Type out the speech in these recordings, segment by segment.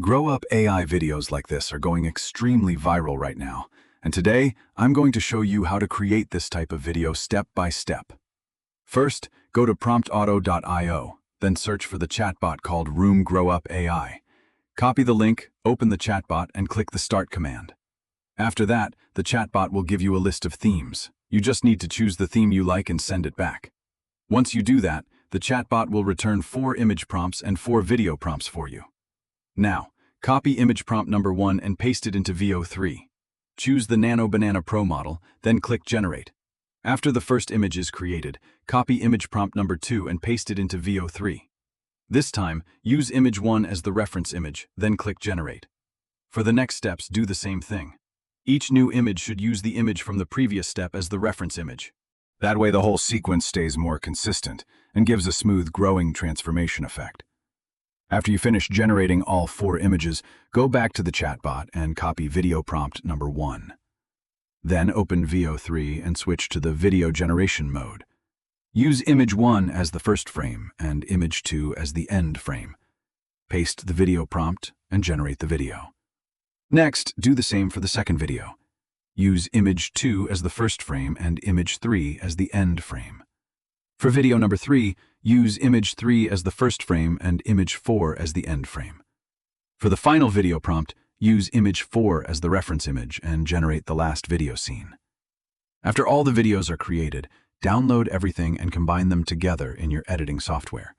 Grow-up AI videos like this are going extremely viral right now, and today I'm going to show you how to create this type of video step by step. First, go to PromptAuto.io, then search for the chatbot called Room Grow-up AI. Copy the link, open the chatbot, and click the Start command. After that, the chatbot will give you a list of themes. You just need to choose the theme you like and send it back. Once you do that, the chatbot will return 4 image prompts and 4 video prompts for you. Now, copy image prompt number 1 and paste it into VO3. Choose the Nano Banana Pro model, then click Generate. After the first image is created, copy image prompt number 2 and paste it into VO3. This time, use image 1 as the reference image, then click Generate. For the next steps, do the same thing. Each new image should use the image from the previous step as the reference image. That way the whole sequence stays more consistent and gives a smooth growing transformation effect. After you finish generating all 4 images, go back to the chatbot and copy video prompt number 1. Then open VO3 and switch to the video generation mode. Use image 1 as the first frame and image 2 as the end frame. Paste the video prompt and generate the video. Next, do the same for the second video. Use image 2 as the first frame and image 3 as the end frame. For video number 3, use image 3 as the first frame and image 4 as the end frame. For the final video prompt, use image 4 as the reference image and generate the last video scene. After all the videos are created, download everything and combine them together in your editing software.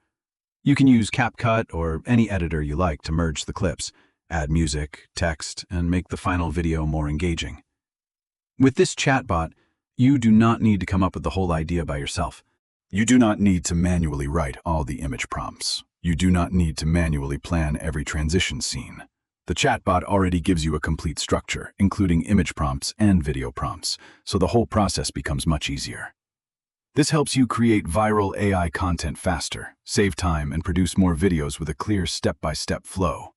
You can use CapCut or any editor you like to merge the clips, add music, text, and make the final video more engaging. With this chatbot, you do not need to come up with the whole idea by yourself. You do not need to manually write all the image prompts. You do not need to manually plan every transition scene. The chatbot already gives you a complete structure, including image prompts and video prompts, so the whole process becomes much easier. This helps you create viral AI content faster, save time, and produce more videos with a clear step-by-step flow.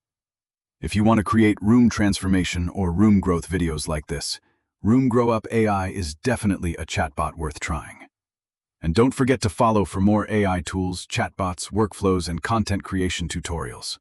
If you want to create room transformation or room growth videos like this, Room Grow-up AI is definitely a chatbot worth trying. And don't forget to follow for more AI tools, chatbots, workflows, and content creation tutorials.